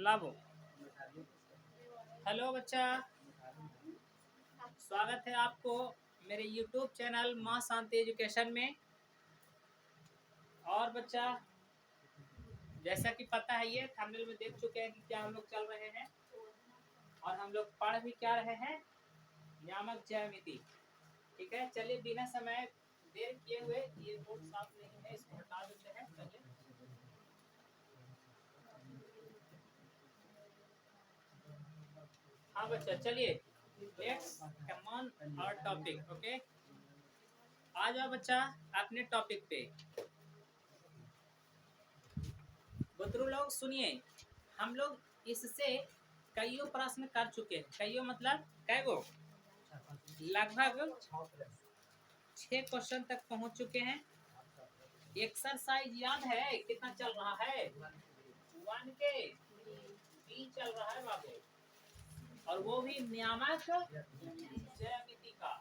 लाभो। हेलो बच्चा, स्वागत है आपको मेरे YouTube चैनल माँ शांति एजुकेशन में। और बच्चा, जैसा कि पता है ये थंबनेल में देख चुके हैं कि क्या हम लोग चल रहे हैं और हम लोग पढ़ भी क्या रहे हैं, नियामक ज्यामिति। ठीक है, चलिए बिना समय देर किए हुए, ये बोर्ड साफ नहीं है, इसको हटा देते हैं। चलिए हाँ बच्चा, चलिए let's come on our topic. Okay, आ जाओ बच्चा अपने टॉपिक पे। बुतरू लोग सुनिए, हम लोग इससे कईयों प्रश्न कर चुके हैं। कईयों मतलब कै गो, लगभग 6 क्वेश्चन तक पहुंच चुके हैं। एक्सरसाइज याद है कितना चल रहा है? 1 के बी चल रहा है बाबू, और वो भी नियामक ज्यामिति का।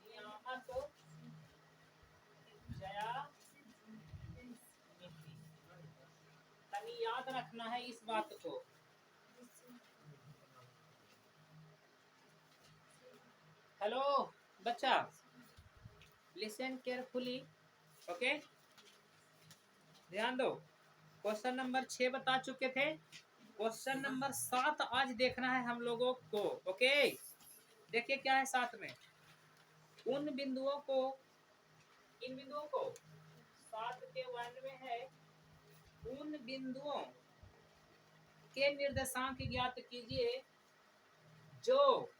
नियामक ज्यामिति, तभी याद रखना है इस बात को। हेलो बच्चा, लिसन केयरफुली। ओके, ध्यान दो। क्वेश्चन नंबर 6 बता चुके थे, क्वेश्चन नंबर 7 आज देखना है हम लोगों को। ओके, देखिए क्या है साथ में। उन बिंदुओं को, इन बिंदुओं को 7 के 1 में है, उन बिंदुओं के निर्देशांक ज्ञात कीजिए जो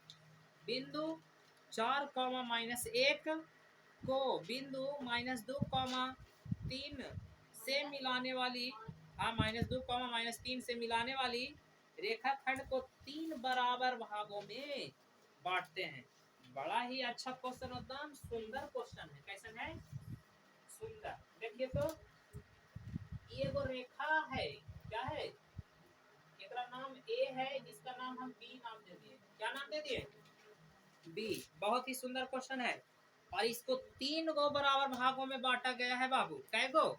बिंदु 4, -1 को बिंदु -2, से मिलाने वाली, हाँ -2, -3 से मिलाने वाली रेखाखंड को 3 बराबर भागों में बांटते हैं। बड़ा ही अच्छा क्वेश्चन, एकदम सुंदर क्वेश्चन है। कैसन है? सुंदर। देखिए तो, ये वो रेखा है, क्या है? इसका नाम ए है, इसका नाम हम बी नाम दे दिए। क्या नाम दे दिए? बी। बहुत ही सुंदर क्वेश्चन है, और इसको 3 गो बराबर भागों में बांटा गया है बाबू। कै गो?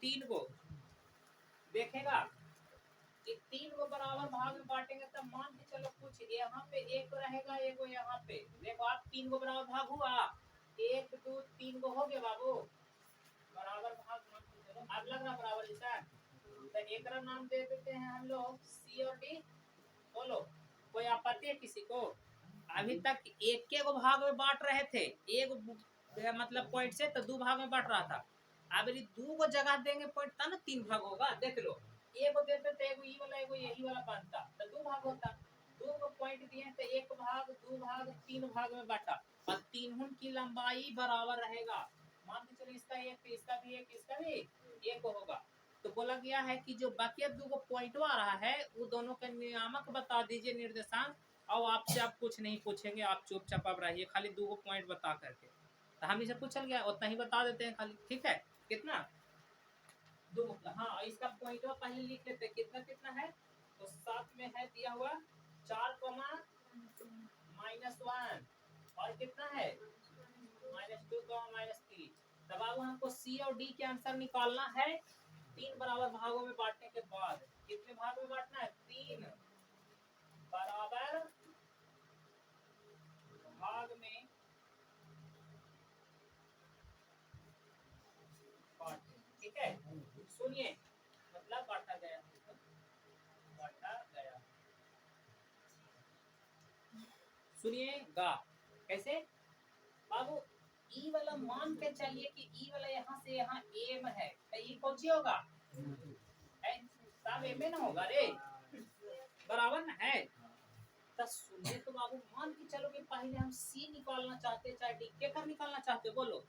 3 गो। देखेगा कि 3 गो बराबर भाग में बांटेंगे, तब मान के चलो कुछ यहाँ पे एक रहेगा, एक यहाँ पे। देखो आप 3 गो बराबर भाग हुआ, 1 2 3 गो हो गया बाबू बराबर भाग। मान के चलो अब लग रहा बराबर जैसा, तो एक नाम दे देते हैं हम लोग सी और डी। बोलो, कोई आपत्ति है किसी को? अभी तक एक के गो भाग में बांट रहे थे, एक मतलब पॉइंट से, तो 2 भाग में बांट रहा था। अब यदि 2 गो जगह देंगे पॉइंट, था ना 3 भाग होगा। देख लो, एक देते थे, एगो ई वाला एगो यही वाला बनता, तो 2 भाग होता। 2 गो पॉइंट दिए तो 1 भाग 2 भाग 3 भाग में बांटा, और तीनों की लंबाई बराबर रहेगा। मान के चलो इसका एक, इसका भी एक, इसका भी एक होगा। तो बोला गया है कि जो बाकी 2 गो पॉइंट आ रहा है, वो दोनों का नियामक बता दीजिए, निर्देशांक। और आपसे आप कुछ नहीं पूछेंगे, आप चुपचाप आप रहिए, खाली 2 गो पॉइंट बता करके। तो हम इसे पूछ गया उतना ही बता देते हैं खाली। ठीक है, कितना? 2। हाँ, इसका पॉइंट पहले लिख लेते हैं, कितना कितना है। तो 7 में है दिया हुआ 4, -1, और कितना है -2, -3। तब अब हमको सी और डी के आंसर निकालना है। 3 बराबर भागों में बांटने के बाद कितने भाग में बांटना है? 3 बराबर भाग में बांटे। ठीक है, सुनिए, मतलब बांटा गया, बांटा गया। सुनिएगा कैसे बाबू। ई वाला मान के चलिए कि ई वाला यहाँ से यहाँ एम है, तो ई कौन सी होगा? सब एम ना होगा रे, बराबर ना है। तो सुनिए तो बाबू, मान के चलो कि पहले हम सी निकालना चाहते हैं, चाहे डी, के कर निकालना चाहते हो? बोलो,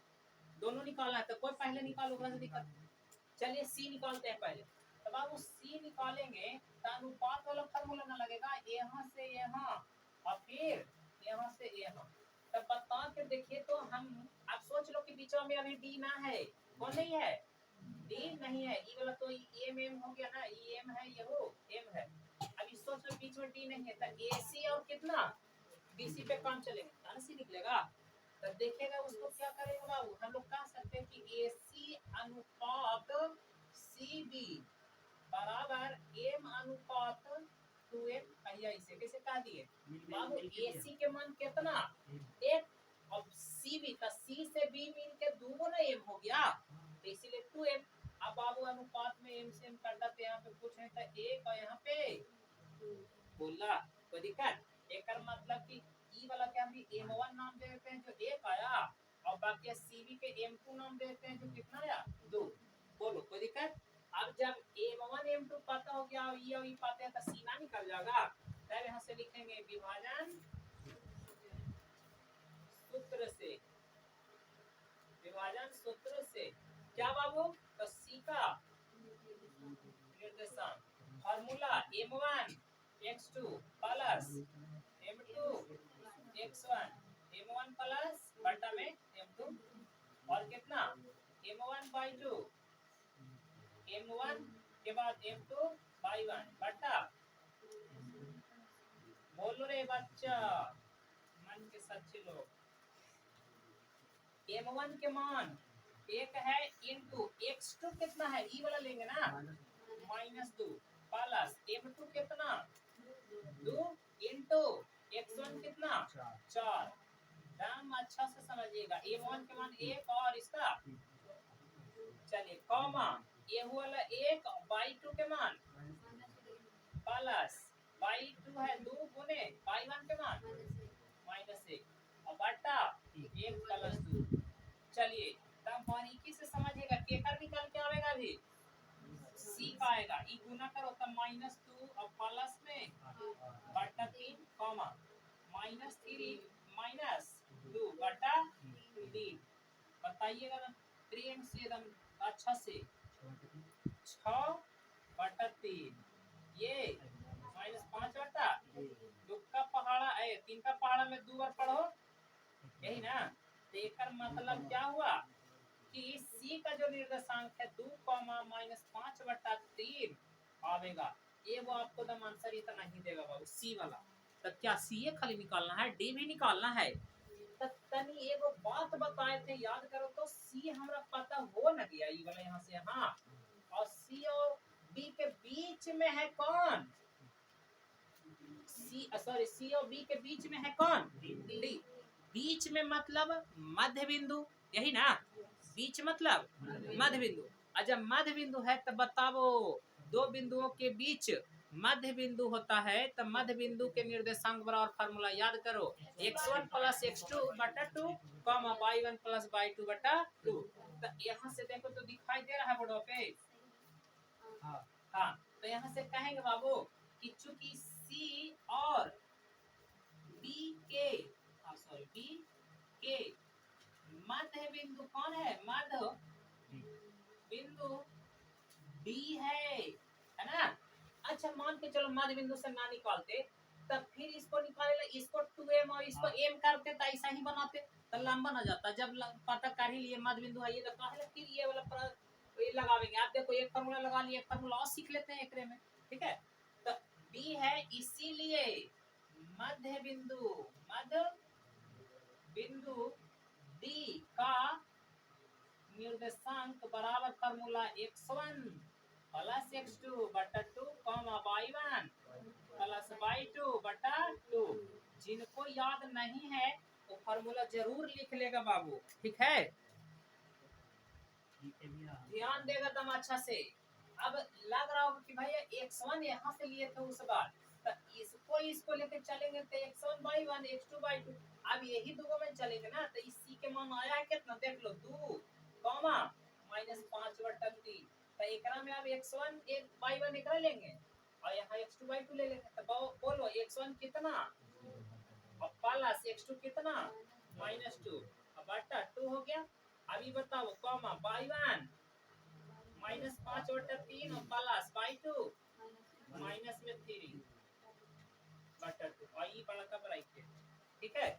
दोनों निकालना है, तो कोई पहले निकालो, वैसे दिक्कत। चलिए सी निकालते हैं पहले। तो बाबू सी निकालेंगे तो अनुपात वाला फार्मूला ना लगेगा, यहाँ से यहाँ और फिर यहाँ से यहाँ। तब बता के देखिए तो, हम आप सोच लो कि बीच में अभी डी ना है। कौन नहीं है? डी नहीं है। ई वाला तो एम एम हो गया ना, ई एम है, ये हो एम है। अभी सोच लो बीच में डी नहीं है, तो ए सी और कितना बीसी पे काम चलेगा, कहाँ से निकलेगा? तो देखेगा उसको क्या करेगा बाबू, हम लोग कह सकते हैं कि ए सी अनुपात सी बी बराबर एम अनुपात दिया, इसे कैसे कह दिए बाबू AC के मान कितना एक, अब CB का C से B मिल के दो ना M हो गया, तो इसीलिए 2M। अब बाबू अनुपात में M से M करता, तो यहाँ पे कुछ है तो एक और यहाँ पे बोला कोई दिक्कत। एक मतलब कि ई वाला के हम M1 नाम दे देते हैं जो एक आया, और बाकी CB के M2 नाम देते हैं जो कितना आया 2। बोलो कोई दिक्कत। अब जब M1 M2 पता हो गया और ये पाते हैं तो सीना निकल जाएगा, तब यहाँ से लिखेंगे विभाजन सूत्र से, विभाजन सूत्र से क्या बाबू, तो C का निर्देशांक formula M1 x2 plus M2 x1, M1 plus बटा में M2 और कितना M1/2, M1 के बाद M2 by 1 बटा, बोलो रे बच्चा मन के सच्चे लोग, M1 के मान एक है इंटू x2 कितना है ई वाला लेंगे ना -2 प्लस M2 कितना 2 इंटू x1 कितना 4। दाम अच्छा से समझिएगा, M1 के मान एक और इसका चलिए कॉमा ये वाला एक बाई 2 के मान प्लस बाई 2 है 2 गुने बाई 1 के मान -1 और बटा 1 प्लस 2। चलिए तब बारीकी से समझिएगा, केकर निकल के आएगा भी C का आएगा, ई गुना करो तब -2 और प्लस में बटा 3 कॉमा -3 -2 बटा 3। बताइएगा ना प्रेम से एकदम अच्छा से 6 बटा 3 ये -5 बटा 2 का पहाड़ा है, 3 का पहाड़ा में 2 बार पढ़ो यही ना। तो एकर मतलब क्या हुआ कि C का जो निर्देशांक है 2, -5 बटा 3 आवेगा। ये वो आपको दम आंसर इतना नहीं देगा बाबू C वाला, तो क्या C खाली निकालना है, D भी निकालना है। तो तनी एगो बात बताए थे याद करो तो, C हमरा पता हो न गया ई वाला यहाँ से, हाँ और C और B के बीच में है कौन, C और B के बीच में है कौन D। बीच में मतलब मध्य बिंदु, यही ना, बीच मतलब मध्य बिंदु। और जब मध्य बिंदु है तो बताओ दो बिंदुओं के बीच मध्य बिंदु होता है, तो मध्य बिंदु के निर्देशांक बराबर फार्मूला याद करो x1 प्लस x2 बटा 2 कॉमा y1 प्लस y2 बटा 2। तो यहाँ से देखो तो दिखाई दे रहा है बोर्ड पे, हाँ तो यहाँ से कहेंगे बाबू कि चूंकि C और B के मध्य बिंदु कौन है, मध्य बिंदु B है ना। अच्छा मान के चलो मध्य बिंदु से ना निकालते, तब फिर इसको निकाले, इसको 2M और इसको M करते तो ऐसा ही बनाते तो लंबा ना जाता। जब पता कर ही लिए मध्य बिंदु है ये, तो काहे फिर ये वाला ये लगावेंगे। आप देखो एक फार्मूला लगा लिए, एक फार्मूला और सीख लेते हैं एकरे में, ठीक है। तो B है इसीलिए मध्य बिंदु D का निर्देशांक बराबर फार्मूला x1 प्लस x2 बटा 2 कॉमा y1 प्लस y2 बटा 2। जिनको याद नहीं है वो फार्मूला जरूर लिख लेगा बाबू, ठीक है, ध्यान देगा तुम अच्छा से। अब लग रहा होगा कि भैया x1 यहाँ से लिए थे उस बार, तो इसको लेके चलेंगे तो x1/1 x2/2, अब यही दो में चलेंगे ना। तो इस C के मान आया है कितना देख लो 2 कॉमा -5 बटा 3। तो एकरा में अब x1 1/1 एकरा लेंगे और यहाँ x2/2 ले लेंगे। तो बोलो x1 कितना और प्लस x2 कितना -2 बटा 2 हो गया। अभी बताओ कॉमा y1 -5 बटा 3 और प्लस y2 -3 बटा 2 और ये बड़ा का बराबर, ठीक है।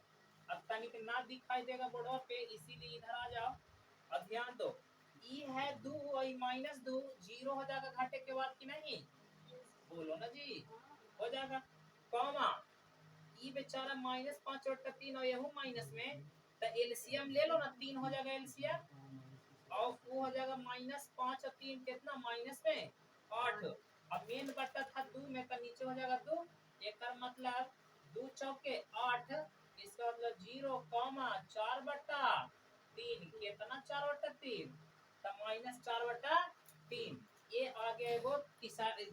अब तनिक ना दिखाई देगा बोर्ड पे, इसीलिए इधर आ जाओ और ध्यान दो। ई है 2 और -2 जीरो हो जाएगा घाटे के बाद कि नहीं, बोलो ना जी हो जाएगा। कॉमा ई बेचारा -5 बटा 3 और यहू माइनस में, तो एलसीएम ले लो ना, 3 हो जाएगा एलसीएम और वो हो जाएगा -5 और 3 कितना माइनस में 8। अब मेन बटा था 2 में, तो नीचे हो जाएगा 2 एक मतलब 2 चौके 8, इसका मतलब 0,4/3 कितना 4/3 तो -4/3। ये आ गया एगो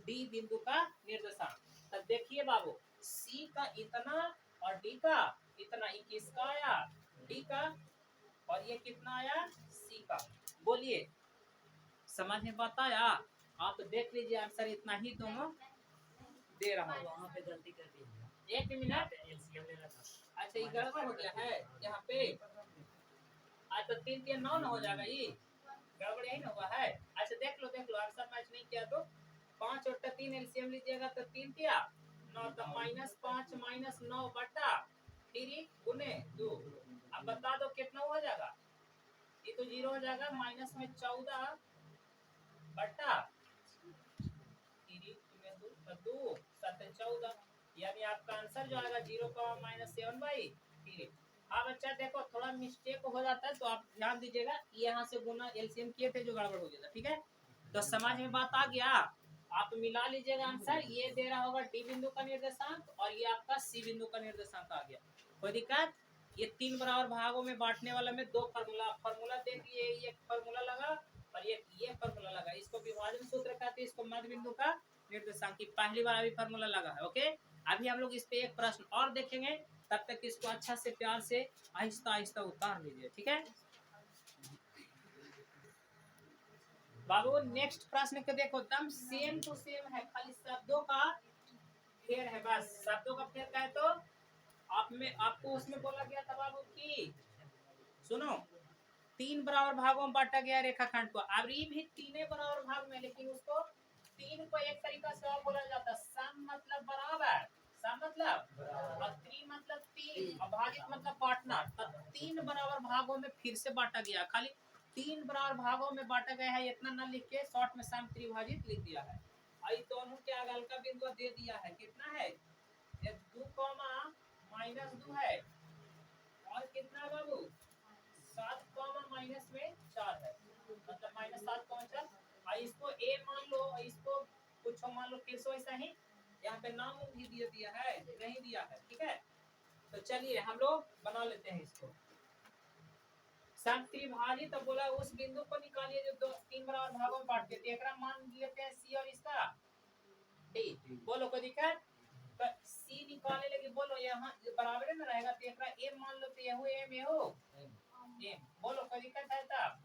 डी बिंदु का निर्देशांक। तब देखिए बाबू सी का इतना और डी का इतना, ये किसका आया डी का, और ये कितना आया सी का। बोलिए समझ में बताया? आप देख लीजिए आंसर इतना ही दोनों दे रहा हूँ। वहाँ पे गलती कर दी, 1 मिनट। एलसीएम लेना था। अच्छा ये गड़बड़ हो गया है यहाँ पे। आज तो 3 3 9 हो जाएगा, ये गड़बड़ यही ना हुआ है। अच्छा देख लो आंसर मैच नहीं किया तो 5 और 3 एलसीएम लीजिएगा तो 3 किया 9, तो -5 -9/3 गुने 2। अब बता दो कितना हो जाएगा। ये तो 0 हो जाएगा, माइनस में 14/2 यानी आपका आंसर जो आएगा 0,-7/3। हाँ बच्चा देखो थोड़ा मिस्टेक हो जाता है तो आप ध्यान दीजिएगा, यहाँ से गुना एलसीएम किए थे जो गड़बड़ हो गया था। ठीक है तो समझ में बात आ गया। आप मिला लीजिएगा आंसर, ये दे रहा होगा डी बिंदु का निर्देशांक और ये आपका सी बिंदु का निर्देशांक आ गया। कोई दिक्कत? ये 3 बराबर भागों में बांटने वाला में 2 फार्मूला दे दिए, ये फार्मूला लगा और ये फार्मूला लगा। इसको विभाजन सूत्र कहते हैं, इसको मध्य बिंदु का निर्देशांक की पहली बार अभी फार्मूला लगा है। ओके अभी हम लोग इस पे एक प्रश्न और देखेंगे, तब तक इसको अच्छा से प्यार से आहिस्ता आहिस्ता उतार लीजिए। ठीक है बाबू नेक्स्ट प्रश्न को देखो, दम सेम टू सेम है, खाली शब्दों का फेर है, बस शब्दों का फेर का है। तो आप में आपको उसमें बोला गया था बाबू की सुनो 3 बराबर भागों में बांटा गया रेखाखंड को। अब ये भी 3 बराबर भाग में, लेकिन उसको 3 को एक तरीका से और बोला जाता है, सम मतलब बराबर, सम मतलब और 3 मतलब 3 और भाजित मतलब बांटना। तो 3 बराबर भागों में फिर से बांटा गया, खाली 3 बराबर भागों में बांटा गया है, इतना न लिख के शॉर्ट में सम त्रिभाजित लिख दिया है। आई दोनों के आगे हल्का बिंदु दे दिया है, कितना है 2, -2 है और कितना बाबू 7, -4 है, मतलब -7, और इसको ए मान लो, इसको कुछ मान लो फिर से वैसा ही, यहाँ पे नाम भी दिया है नहीं दिया है। ठीक है तो चलिए हम लोग बना लेते हैं इसको। सम त्रिभाजित तो बोला उस बिंदु को निकालिए जो 3 बराबर भागों में बांट देते हैं, मान लेते हैं सी और इसका डी। बोलो कोई दिक्कत? तो सी निकालने लगे, बोलो यहाँ बराबर में रहेगा तो एकरा एम मान लो, तो यहो एम यहो एम। बोलो कोई दिक्कत है? तब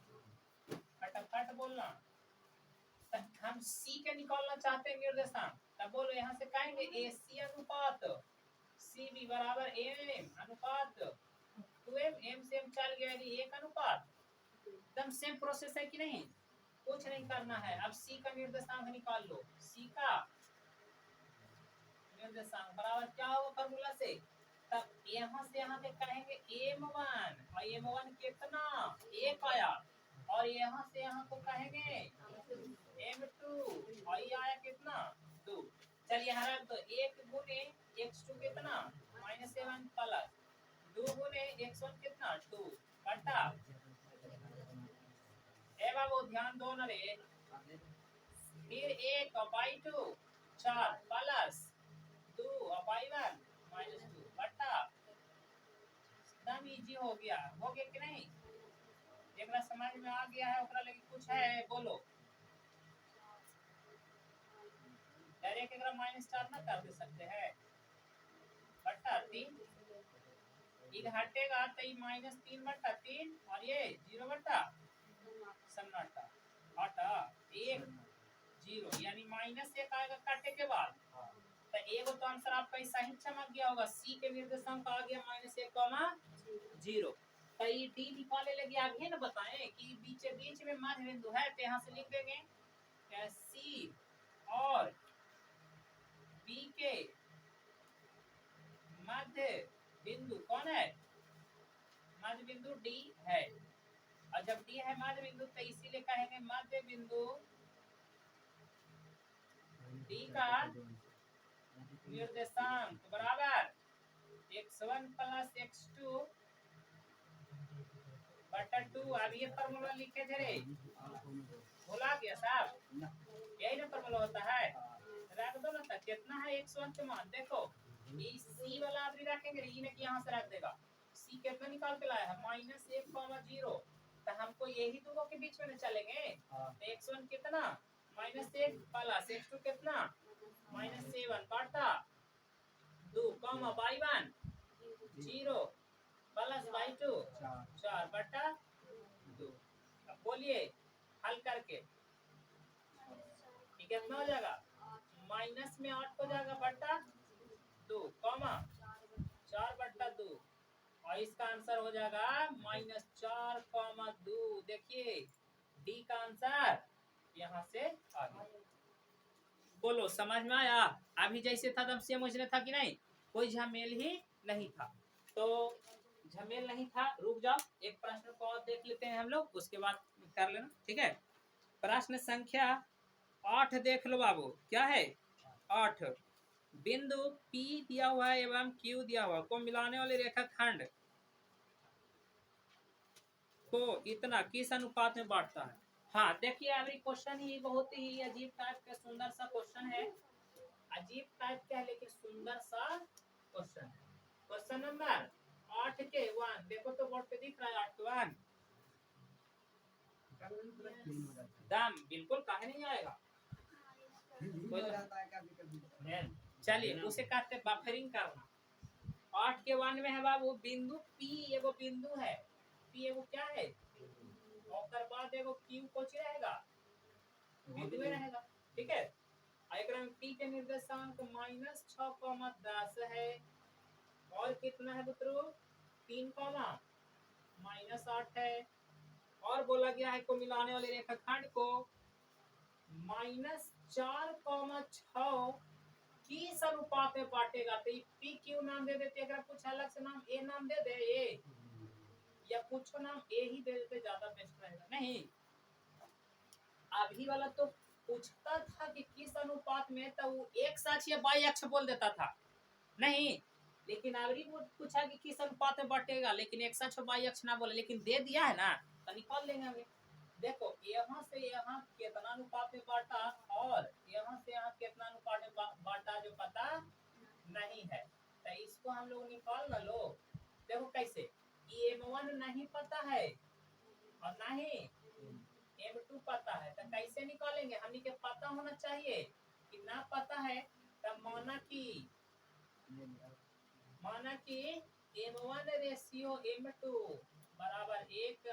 फटाफट बोलना। हम सी के निकालना चाहते हैं निर्देशांक, तब बोलो यहाँ से कहेंगे ए सी अनुपात सी बी बराबर एम अनुपात 2m, एम से एम चल गया, 1 अनुपात। एकदम सेम प्रोसेस है कि नहीं, कुछ नहीं करना है। अब सी का निर्देशांक निकाल लो, सी का निर्देशांक बराबर क्या होगा फॉर्मूला से, तब यहाँ से यहाँ तक कहेंगे m1 और m1 कितना 1 आया, और यहाँ से यहाँ को कहेंगे m2 और ये आया कितना 2। चलिए यहाँ रख दो, 1 गुने x2 कितना -7 प्लस 2 गुने x1 कितना 2 बटा ए बाबू ध्यान दो ना रे, फिर 1/2 4 प्लस 2 और 1 बटा, एकदम इजी हो गया कि नहीं? एकरा समझ में आ गया है, ओकरा लगी कुछ है बोलो। डायरेक्ट एकरा -4 ना कर दे सकते हैं, बटा 3 इधर हटेगा तो ये -3/3 और ये 0 सन्नाटा हटा 1 0 यानी -1 आएगा काटे के बाद। तो एगो तो आंसर आपका सही चमक गया होगा, सी के निर्देशांक आ गया -1,0। तो ये डी निकाले लगे, आगे ना बताएं कि बीच में मध्य बिंदु है, तो यहाँ से लिख देंगे सी और बी के मध्य बिंदु कौन है, मध्य बिंदु डी है। और जब डी है मध्य बिंदु तो इसीलिए कहेंगे मध्य बिंदु डी का निर्देशांक बराबर x1 प्लस x2 बटा 2। अब ये फॉर्मूला लिखे थे रे, भुला गया साहब, यही ना फॉर्मूला होता है, रख दो ना, तक कितना है x1 के मान देखो, ये c वाला आदमी रखेंगे, ई ने यहाँ से रख देगा, c कितना निकाल के लाया है -1,0, तो हमको यही दोनों के बीच में न चलेंगे, तो x1 कितना -1 प्लस x2 कितना -7 बटा 2 y1 0 प्लस y2 4 बटा 2। अब बोलिए हल करके कितना हो जाएगा, माइनस में 8 हो जाएगा बटा 2 4 बटा 2, और इसका आंसर हो जाएगा -4,2। देखिए डी का आंसर यहाँ से आ गया। बोलो समझ में आया? अभी जैसे था तब सेम वैसे था कि नहीं, कोई झमेल ही नहीं था। तो झमेल नहीं था, रुक जाओ एक प्रश्न को और देख लेते हैं हम लोग, उसके बाद कर लेना, ठीक है। प्रश्न संख्या 8 देख लो बाबू, क्या है 8, बिंदु P दिया हुआ है एवं Q दिया हुआ को मिलाने वाले रेखाखंड को इतना किस अनुपात में बांटता है। हाँ देखिए अभी क्वेश्चन ही बहुत ही अजीब टाइप का सुंदर सा क्वेश्चन है, अजीब टाइप का है लेकिन सुंदर सा क्वेश्चन है। क्वेश्चन नंबर 8 के 1 देखो तो बोर्ड पे दिख रहा है 8 के 1 दाम बिल्कुल काहे नहीं आएगा, चलिए उसे कहते हैं बफरिंग करना। 8 के 1 में है बाबू बिंदु P एगो बिंदु है, P एगो क्या है, और बाद एगो Q कुछ रहेगा, बिंदु में रहेगा, ठीक है। एकरा में P के निर्देशांक -6,10 है, और कितना है पुत्रों 3, -8 है, और बोला गया है को मिलाने वाले रेखाखंड को -4,6 किस अनुपात में बांटेगा। तो पी क्यू नाम दे देते, अगर कुछ अलग से नाम ए नाम दे दे ए, या कुछ नाम ए ही दे देते ज्यादा बेस्ट रहेगा। नहीं अभी वाला तो पूछता था कि किस अनुपात में, तो वो x अक्ष या y अक्ष बोल देता था, नहीं लेकिन अभी वो पूछा कि किस अनुपात में बांटेगा, लेकिन x अक्ष y अक्ष ना बोले, लेकिन दे दिया है ना तो निकाल लेंगे हमें। देखो यहाँ से यहाँ कितना अनुपात में बांटा, और यहाँ से यहाँ कितना अनुपात में बांटा जो पता नहीं है, तो इसको हम लोग निकाल ना लो। देखो कैसे, m1 नहीं पता है और ना ही m2 पता है, तो कैसे निकालेंगे, हमनी के पता होना चाहिए कि ना पता है, तब माना कि m1 रेशियो m2 बराबर 1:।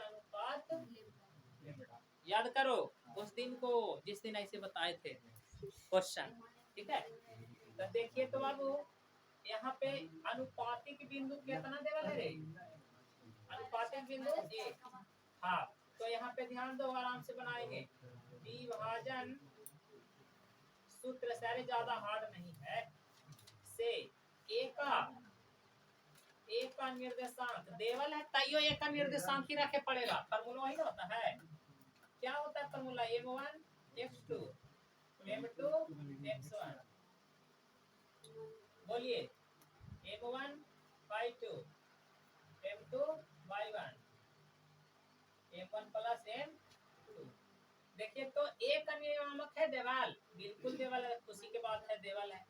याद करो उस दिन को जिस दिन ऐसे बताए थे क्वेश्चन, ठीक है। तो देखिए तो बाबू यहाँ पे अनुपातिक बिंदु कितना देवल है रे, अनुपातिक बिंदु 1। हाँ तो यहाँ पे ध्यान दो, आराम से बनाएंगे, विभाजन सूत्र सारे ज्यादा हार्ड नहीं है, से एक का निर्देशांक देवल है, तैयो एक का निर्देशांक ही रखे पड़ेगा, फॉर्मूला वही ना होता है, क्या होता है formula, m1 x2 m2 x1, बोलिए m1 y2 m2 y1 m1 plus m2। देखिए तो एक का नियामक है देवाल, बिल्कुल देवाल है, उसी के बाद है देवाल है।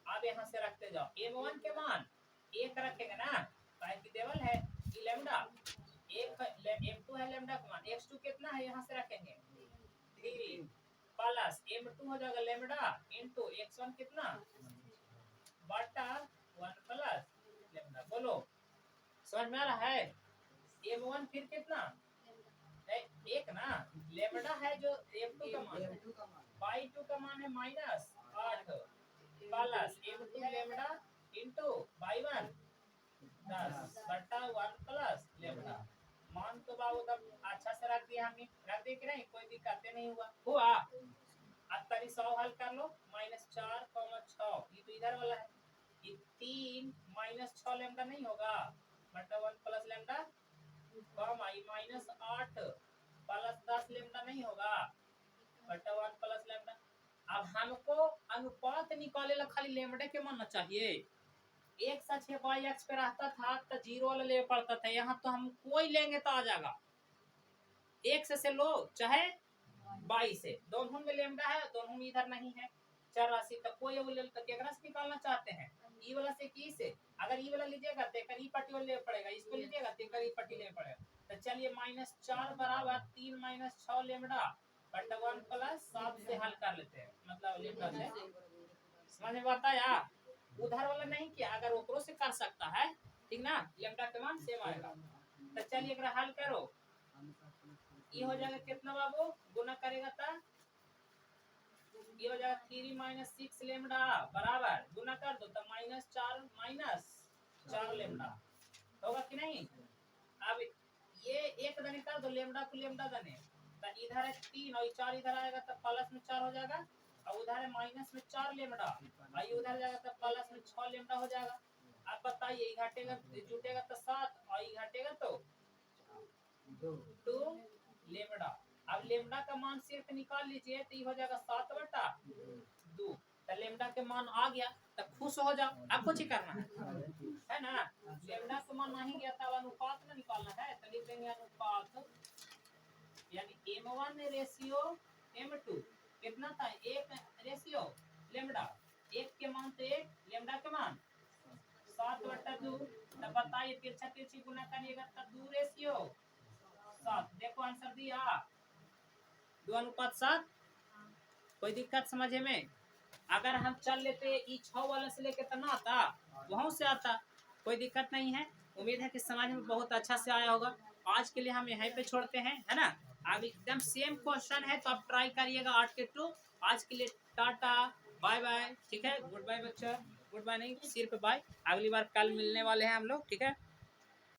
अब यहाँ से रखते जाओ, m1 के मान एक रखेंगे ना, काहे की देवल है लैम्डा, एक m2 है लैम्डा का मान, x2 कितना है यहाँ से रखेंगे 3 प्लस m2 हो जाएगा लैम्डा इनटू x1 कितना बटा 1 प्लस लैम्डा। बोलो समझ में आ रहा है, m1 फिर कितना एक ना, लैम्डा है जो m2 का मान है, y2 का मान है -8 plus m2 lambda into y1 10 बटा 1 प्लस लैम्डा। मान तो बाबू तब अच्छा से रख दिया हमने, रख दिए कि नहीं, कोई दिक्कत नहीं हुआ। अब तनी 100 हल कर लो, -4,6 ये तो इधर वाला है, ये 3 -6 लैम्डा नहीं होगा बटा 1 प्लस लैम्डा, -8 प्लस 10 लैम्डा नहीं होगा बटा 1 प्लस लैम्डा। अब हमको अनुपात निकाले ला खाली लैम्डा के मानना चाहिए, एक सच है y अक्ष पे रहता था तो 0 वाला ले पड़ता था, यहाँ तो हम कोई लेंगे तो आ जाएगा, x से लो चाहे y से, दोनों में लैम्डा है, दोनों में इधर नहीं है, चर राशि तो कोई वो तो केकरा से निकालना चाहते हैं ई वाला से की से। अगर ई वाला लीजिएगा तो एक ई पट्टी वाला लेना पड़ेगा, इसको लीजिएगा तो एक ई पट्टी लेना पड़ेगा। तो चलिए -4 बराबर 3 - 6 लेमड़ा बटा 1 प्लस 7 से हल कर लेते हैं, मतलब लेमड़ा से। समझ में बताया? उधर वाला नहीं किया, अगर ओकरो से कर सकता है, ठीक ना, लेमड़ा के मान सेम आएगा। तो चलिए एकरा हल करो, ये हो जाएगा कितना बाबू, गुना करेगा तो ये हो जाएगा 3 - 6 लेमड़ा बराबर गुना कर दो तो -4 लेमड़ा होगा कि नहीं। अब ये एक दने कर दो, लेमड़ा को लेमड़ा दने, तो इधर है 3 और 4 इधर आएगा तो प्लस में 4 हो जाएगा, और उधर है माइनस में 4 लेमड़ा, और ये उधर जाएगा तो प्लस में 6 लेमड़ा हो जाएगा। अब बताइए घटेगा जुटेगा तो 7 और ये घटेगा तो 2 लेमड़ा। अब लेमड़ा का मान सिर्फ निकाल लीजिए तो ये हो जाएगा 7/2। तो लेमड़ा के मान आ गया तो खुश हो जाओ, अब कुछ ही करना है ना। लेमड़ा के मान नहीं गया तब अनुपात में निकालना है, तो लिख देंगे अनुपात यानी m1 रेशियो m2 कितना था, 1 रेशियो लेमड़ा, 1 के मान तो 1 लेमड़ा के मान 7/2। तो बताइए तिरछा तिरछी गुना करिएगा तो 2 रेशियो 7। देखो आंसर दिया 2:7। कोई दिक्कत समझे में? अगर हम चल लेते ई 6 वाला से लेके तना आता वहां से आता, कोई दिक्कत नहीं है। उम्मीद है कि समझ में बहुत अच्छा से आया होगा। आज के लिए हम यहीं पे छोड़ते हैं, है ना। अब एकदम सेम क्वेश्चन है तो आप ट्राई करिएगा 8 के 2। आज के लिए टाटा बाय बाय, ठीक है। गुड बाय बच्चा, गुड बाय नहीं सिर्फ बाय। अगली बार कल मिलने वाले हैं हम लोग, ठीक है।